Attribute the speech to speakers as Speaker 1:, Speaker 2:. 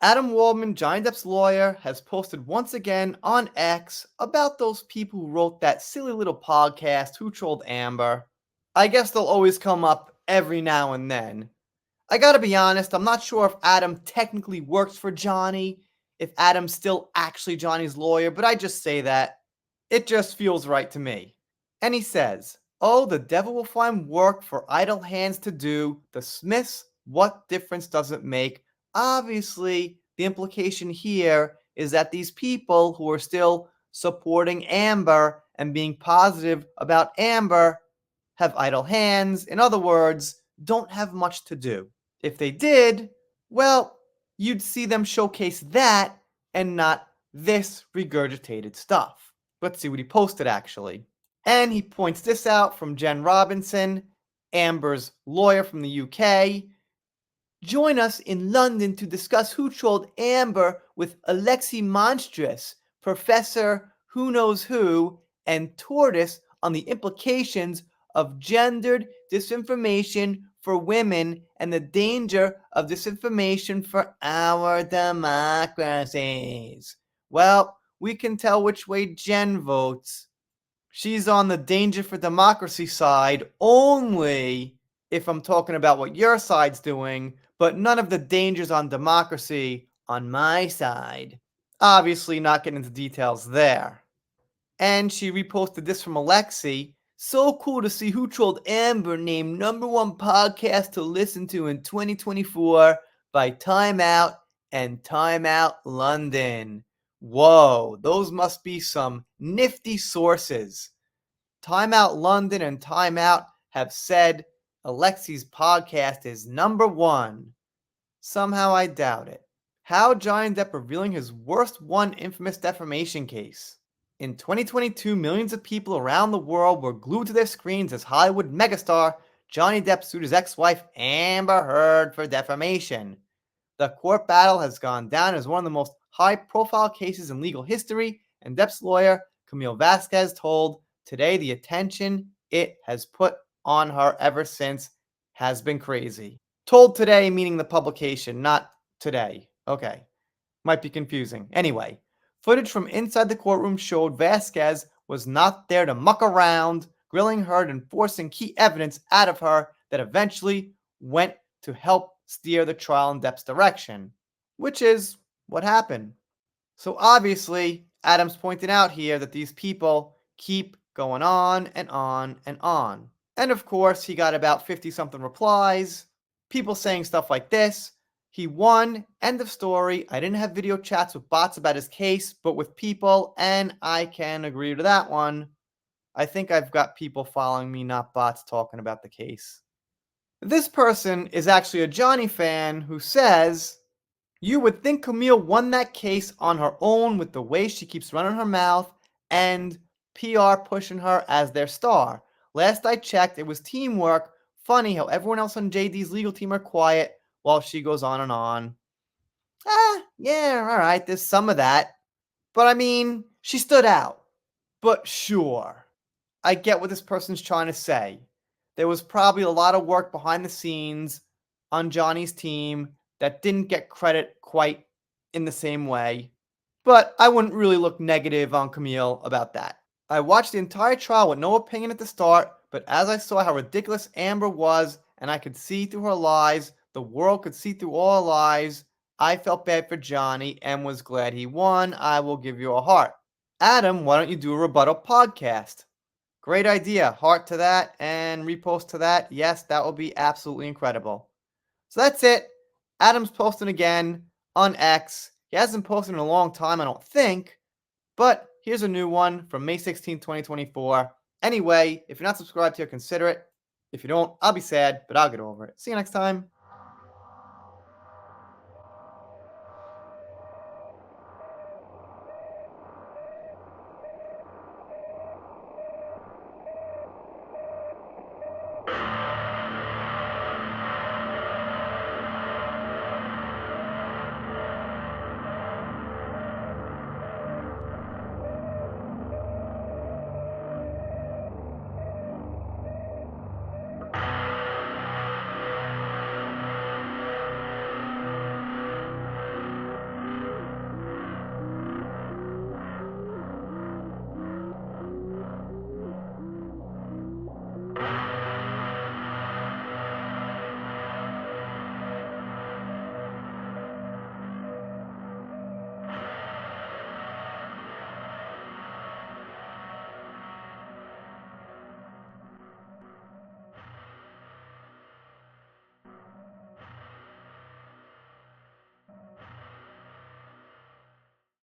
Speaker 1: Adam Waldman, Johnny Depp's lawyer, has posted once again on X about those people who wrote that silly little podcast, Who Trolled Amber. I guess they'll always come up every now and then. I gotta be honest, I'm not sure if Adam technically works for Johnny, if Adam's still actually Johnny's lawyer, but I just say that. It just feels right to me. And he says, "Oh, the devil will find work for idle hands to do. The Smiths, what difference does it make?" Obviously, the implication here is that these people who are still supporting Amber and being positive about Amber have idle hands. In other words, don't have much to do. If they did, well, you'd see them showcase that and not this regurgitated stuff. Let's see what he posted actually. And he points this out from Jen Robinson, Amber's lawyer from the UK. "Join us in London to discuss Who Trolled Amber with Alexi Monstrous, Professor Who Knows Who, and Tortoise on the implications of gendered disinformation for women and the danger of disinformation for our democracies." Well, we can tell which way Jen votes. She's on the danger for democracy side only if I'm talking about what your side's doing, but none of the dangers on democracy on my side. Obviously, not getting into details there. And she reposted this from Alexi. "So cool to see Who Trolled Amber named #1 podcast to listen to in 2024 by Time Out and Time Out London." Whoa, those must be some nifty sources. Time Out London and Time Out have said Alexi's podcast is #1. Somehow I doubt it. How Johnny Depp revealing his worst one infamous defamation case. In 2022, millions of people around the world were glued to their screens as Hollywood megastar Johnny Depp sued his ex-wife Amber Heard for defamation. The court battle has gone down as one of the most high-profile cases in legal history, and Depp's lawyer, Camille Vasquez, told Today the attention it has put on her ever since has been crazy. Told Today meaning the publication, not today. Okay. Might be confusing. Anyway, footage from inside the courtroom showed Vasquez was not there to muck around, grilling Heard and forcing key evidence out of her that eventually went to help steer the trial in Depp's direction, which is what happened. So obviously, Adams pointed out here that these people keep going on and on and on. And of course, he got about 50 something replies, people saying stuff like this: "He won, end of story. I didn't have video chats with bots about his case, but with people, and I can agree to that one. I think I've got people following me, not bots, talking about the case." This person is actually a Johnny fan who says, "You would think Camille won that case on her own with the way she keeps running her mouth and PR pushing her as their star. Last I checked, it was teamwork. Funny how everyone else on JD's legal team are quiet while she goes on and on." Yeah, alright, there's some of that. But I mean, she stood out. But sure, I get what this person's trying to say. There was probably a lot of work behind the scenes on Johnny's team that didn't get credit quite in the same way. But I wouldn't really look negative on Camille about that. "I watched the entire trial with no opinion at the start, but as I saw how ridiculous Amber was and I could see through her lies, the world could see through all her lies, I felt bad for Johnny and was glad he won. I will give you a heart." Adam, why don't you do a rebuttal podcast? Great idea. Heart to that and repost to that. Yes, that will be absolutely incredible. So that's it. Adam's posting again on X. He hasn't posted in a long time, I don't think. But here's a new one from May 16, 2024. Anyway, if you're not subscribed here, consider it. If you don't, I'll be sad, but I'll get over it. See you next time.